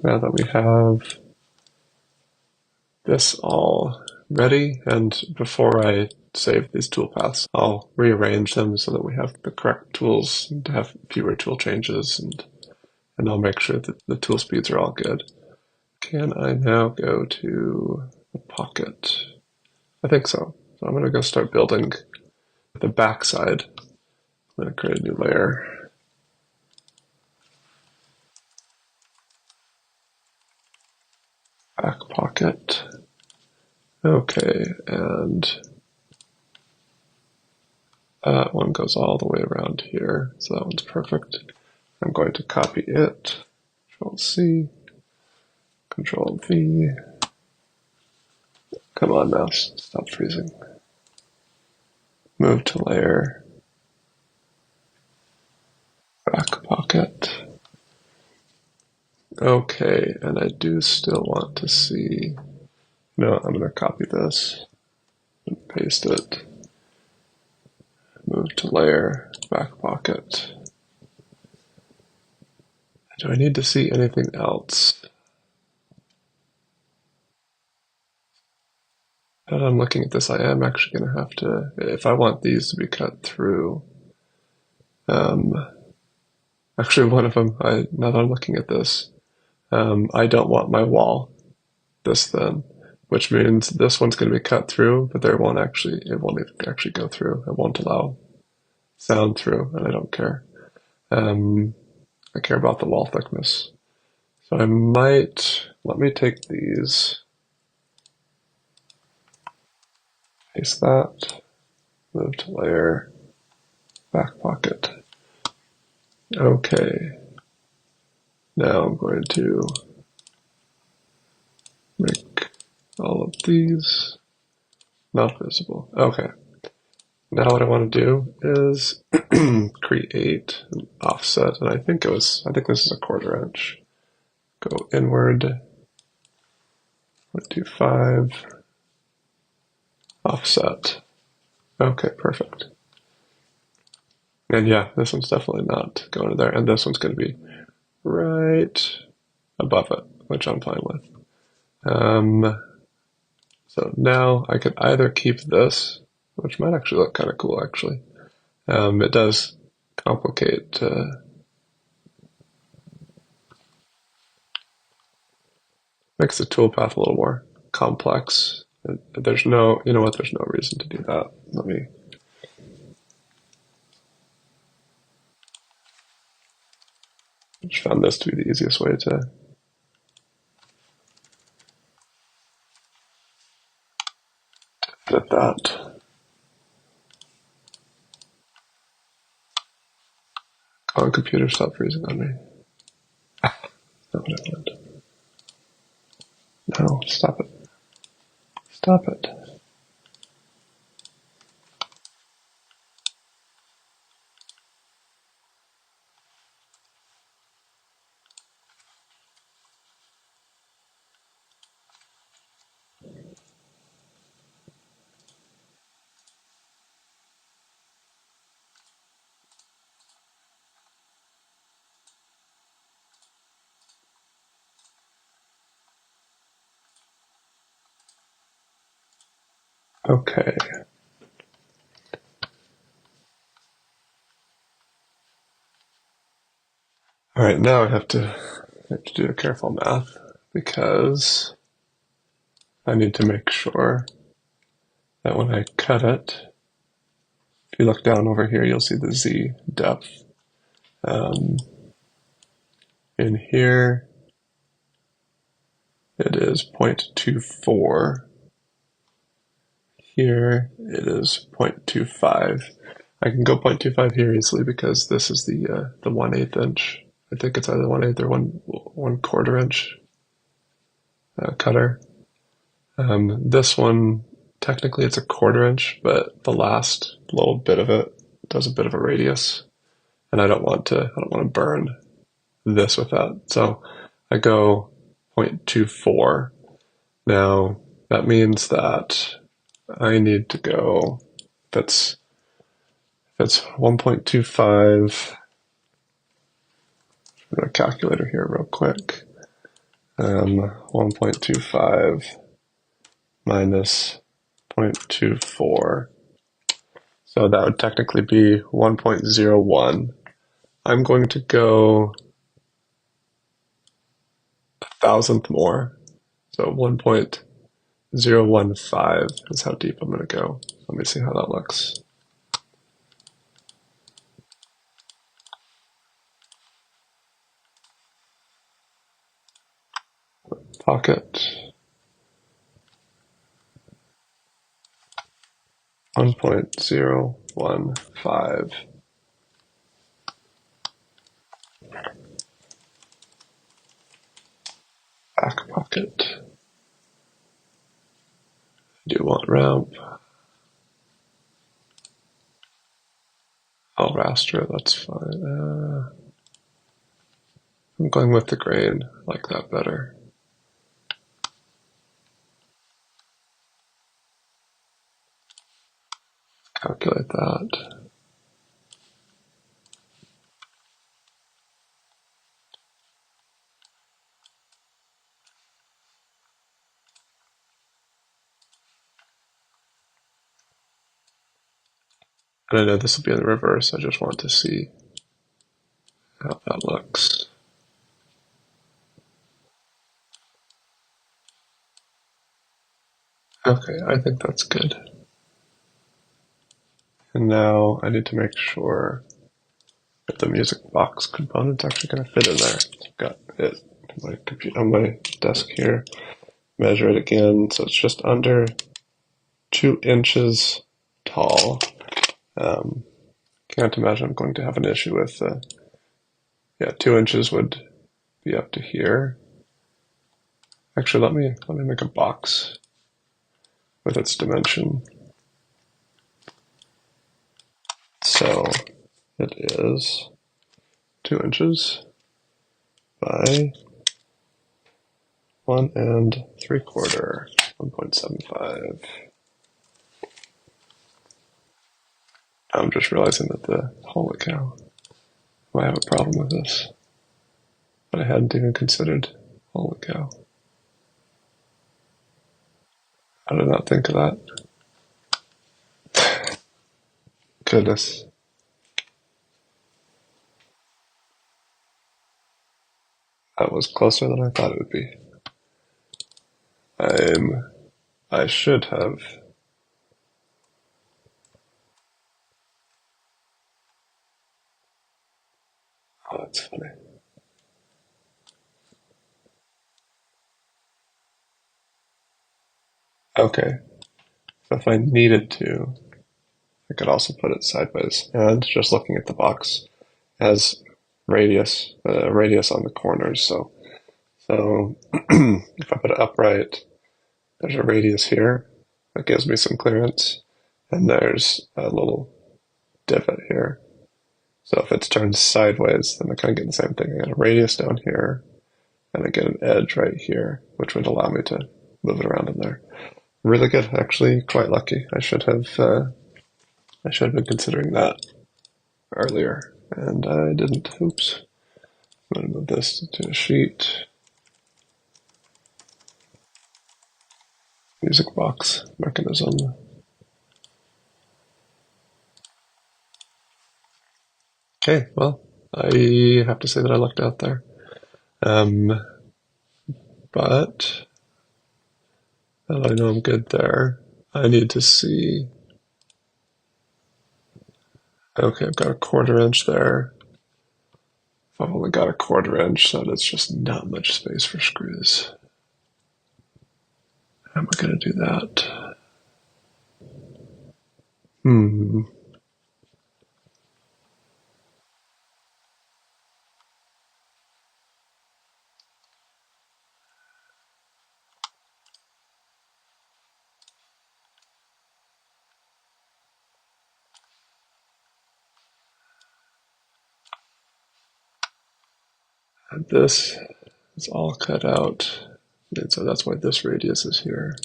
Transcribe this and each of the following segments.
now that we have this all ready, and before I save these toolpaths, I'll rearrange them so that we have the correct tools to have fewer tool changes, and I'll make sure that the tool speeds are all good. Can I now go to the pocket? I think so. So I'm going to go start building the back side. I'm going to create a new layer. Back pocket. Okay, and that one goes all the way around here, so that one's perfect. I'm going to copy it, Control C, Control V. Come on, mouse, stop freezing. Move to layer, back pocket. Okay, and I do still want to see, no, I'm going to copy this and paste it. Move to layer, back pocket. Do I need to see anything else? As I'm looking at this, I am actually going to have to, if I want these to be cut through, actually one of them, now that I'm looking at this, I don't want my wall this thin, which means this one's going to be cut through, but it won't actually go through. It won't allow sound through, and I don't care. I care about the wall thickness. So I might, let me take these, paste that, move to layer, back pocket. Okay. Now I'm going to make all of these not visible. Okay. Now what I want to do is create an offset, and I think this is a 1/4 inch. Go inward, 0.25, offset. Okay, perfect. And yeah, this one's definitely not going to there, and this one's going to be right above it, which I'm fine with. So now I could either keep this, which might actually look kind of cool, actually. It does complicate, makes the toolpath a little more complex. There's no, you know what, there's no reason to do that. Let me, just found this to be the easiest way to fit that. Come on, computer, stop freezing on me. Not what I wanted. No, stop it. Stop it. Okay. All right, now I have to do a careful math because I need to make sure that when I cut it, if you look down over here, you'll see the Z depth. In here, it is 0.24. Here, it is 0.25. I can go 0.25 here easily because this is the 1/8 inch. I think it's either 1/8 or 1/4 inch cutter. This one, technically it's a 1/4 inch, but the last little bit of it does a bit of a radius, and I don't want to burn this with that. So I go 0.24. Now that means that I need to go, if it's 1.25, I'm going to calculator here real quick. 1.25 minus 0.24. So that would technically be 1.01. I'm going to go a thousandth more. So 1.015 is how deep I'm going to go. Let me see how that looks. Pocket. 1.015. Back pocket. Do you want ramp? I'll raster it, that's fine. I'm going with the grain. I like that better. Calculate that. And I know this will be in the reverse. I just want to see how that looks. Okay, I think that's good. And now I need to make sure that the music box component's actually going to fit in there. So I've got it on my desk here. Measure it again, so it's just under 2 inches tall. Can't imagine I'm going to have an issue with, 2 inches would be up to here. Actually, let me make a box with its dimension. So it is 2 inches by 1.75, 1.75. I'm just realizing that holy cow, I have a problem with this. But I hadn't even considered, holy cow. How did I not think of that? Goodness. That was closer than I thought it would be. I should have. Oh, that's funny. Okay. So if I needed to, I could also put it sideways. And just looking at the box, it has radius on the corners. So if I put it upright, there's a radius here that gives me some clearance. And there's a little divot here. So if it's turned sideways, then I kind of get the same thing. I got a radius down here, and I get an edge right here, which would allow me to move it around in there. Really good, actually, quite lucky. I should have been considering that earlier, and I didn't. Oops. I'm gonna move this to a sheet. Music box mechanism. Okay, well, I have to say that I lucked out there. But now that I know I'm good there, I need to see. Okay, I've got a 1/4 inch there. If I've only got a 1/4 inch, so that's just not much space for screws. How am I going to do that? And this is all cut out. And so that's why this radius is here.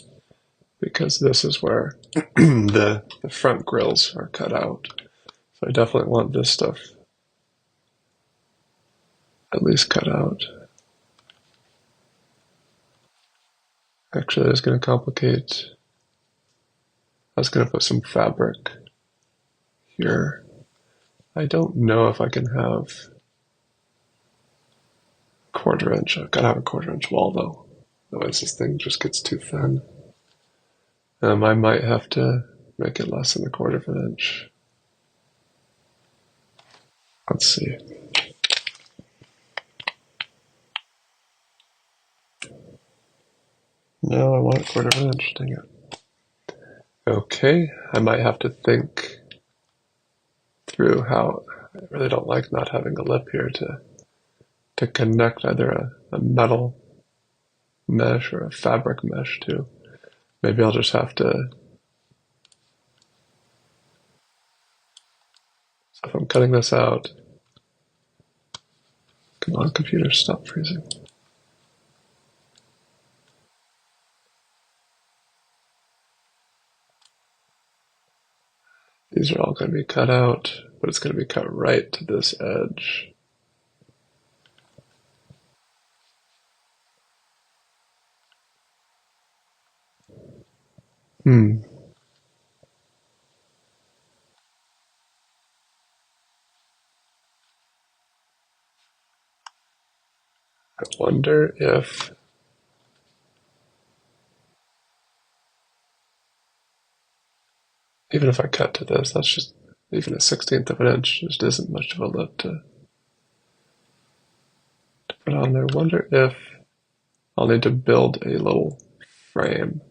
Because this is where the front grills are cut out. So I definitely want this stuff at least cut out. Actually, that's going to complicate. I was going to put some fabric here. I don't know if I can have 1/4 inch. I've got to have a 1/4 inch wall though. Otherwise this thing just gets too thin. I might have to make it less than 1/4 inch. Let's see. No, I want 1/4 inch, dang it. Okay, I might have to think through how I really don't like not having a lip here to connect either a metal mesh or a fabric mesh to. Maybe I'll just have to. So if I'm cutting this out, come on, computer, stop freezing. These are all going to be cut out, but it's going to be cut right to this edge. I wonder if even if I cut to this, that's just even a 1/16 of an inch just isn't much of a lip to put on there. Wonder if I'll need to build a little frame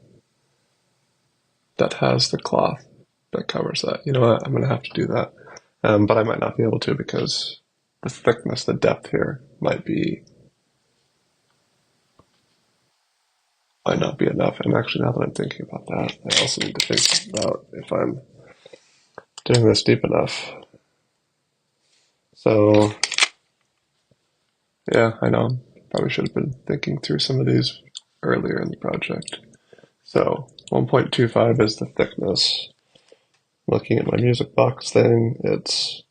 that has the cloth that covers that. You know what? I'm going to have to do that. But I might not be able to because the thickness, the depth here might not be enough. And actually, now that I'm thinking about that, I also need to think about if I'm doing this deep enough. So, yeah, I know. Probably should have been thinking through some of these earlier in the project. So, 1.25 is the thickness. Looking at my music box thing, it's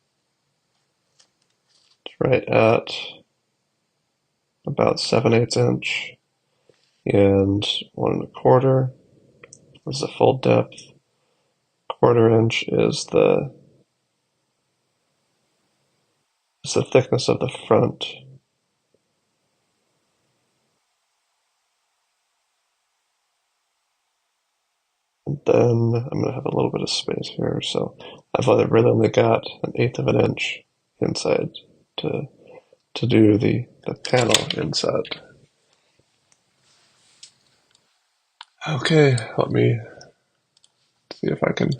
right at about 7/8 inch, and 1 1/4 is the full depth. 1/4 inch is the thickness of the front. And then I'm going to have a little bit of space here, so I've really only got 1/8 of an inch inside to do the panel inside. Okay, let me see if I can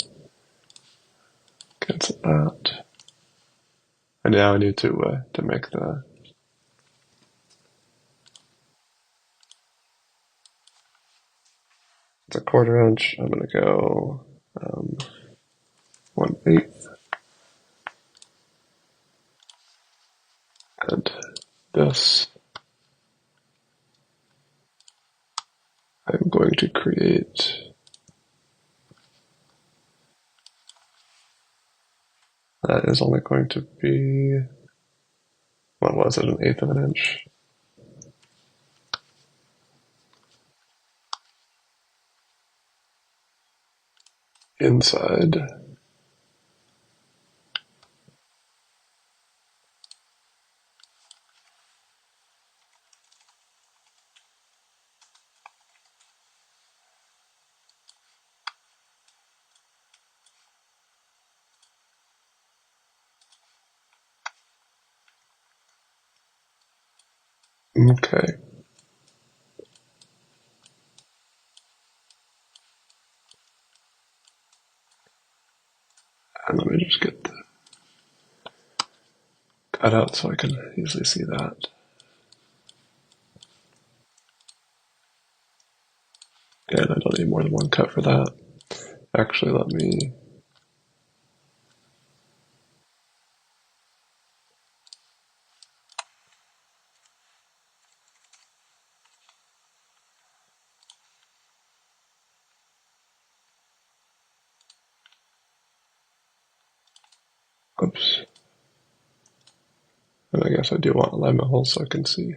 cancel that. And now I need to make the it's a 1/4 inch. I'm gonna go 1/8, and this I'm going to create. That is only going to be, what was it, 1/8 of an inch. Inside. Okay. And let me just get the cut out so I can easily see that. And I don't need more than one cut for that. Actually, let me. Oops. And I guess I do want alignment holes so I can see.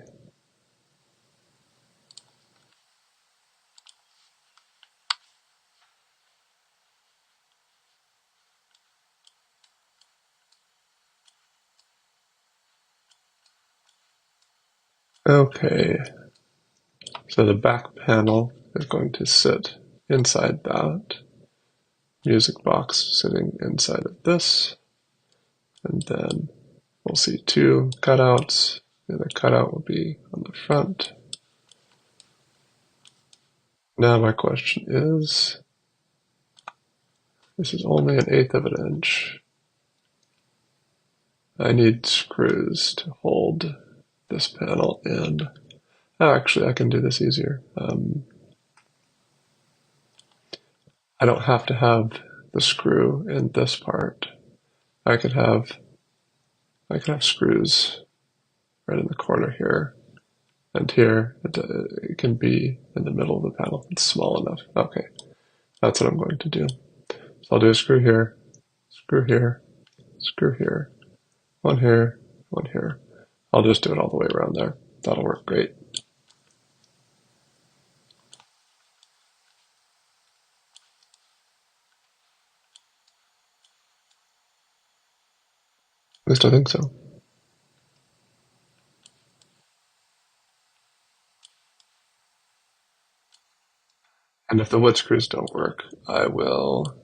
Okay, so the back panel is going to sit inside that music box sitting inside of this, and then we'll see two cutouts. The other cutout will be on the front. Now my question is, this is only 1/8 of an inch. I need screws to hold this panel in. Oh, actually, I can do this easier. I don't have to have the screw in this part. I could have screws right in the corner here, and here it can be in the middle of the panel. It's small enough. Okay, that's what I'm going to do. So I'll do a screw here, screw here, screw here, one here, one here. I'll just do it all the way around there. That'll work great. At least I think so. And if the wood screws don't work, I will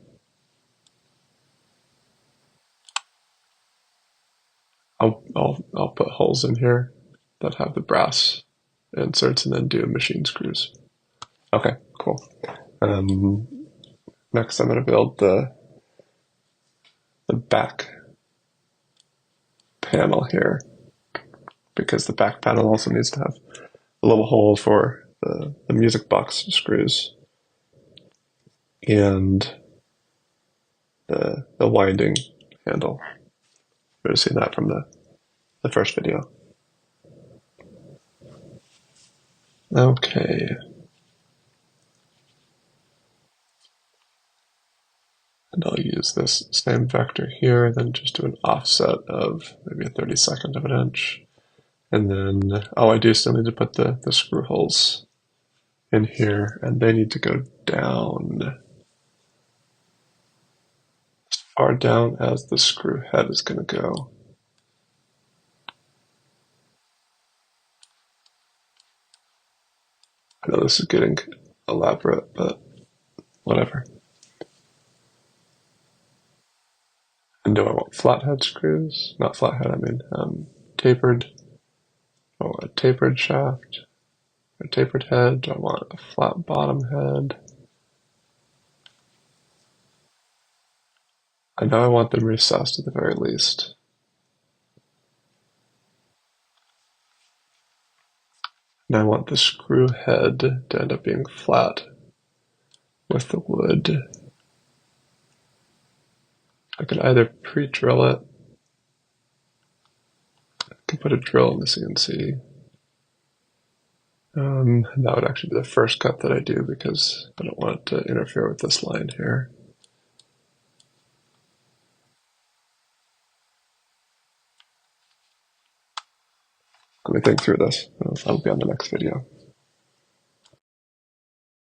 I'll put holes in here that have the brass inserts and then do machine screws. Okay, cool. Next I'm going to build the back panel here, because the back panel also needs to have a little hole for the music box screws and the winding handle. You would have seen that from the first video. Okay. And I'll use this same vector here, then just do an offset of maybe 1/32 of an inch. And then, oh, I do still need to put the screw holes in here, and they need to go down as far down as the screw head is going to go. I know this is getting elaborate, but whatever. And do I want flathead screws? Not flathead, I mean tapered. Oh, a tapered shaft, a tapered head. Do I want a flat bottom head? I know I want them recessed at the very least. And I want the screw head to end up being flat with the wood. I could either pre-drill it. I could put a drill in the CNC. That would actually be the first cut that I do because I don't want it to interfere with this line here. Let me think through this. That'll be on the next video.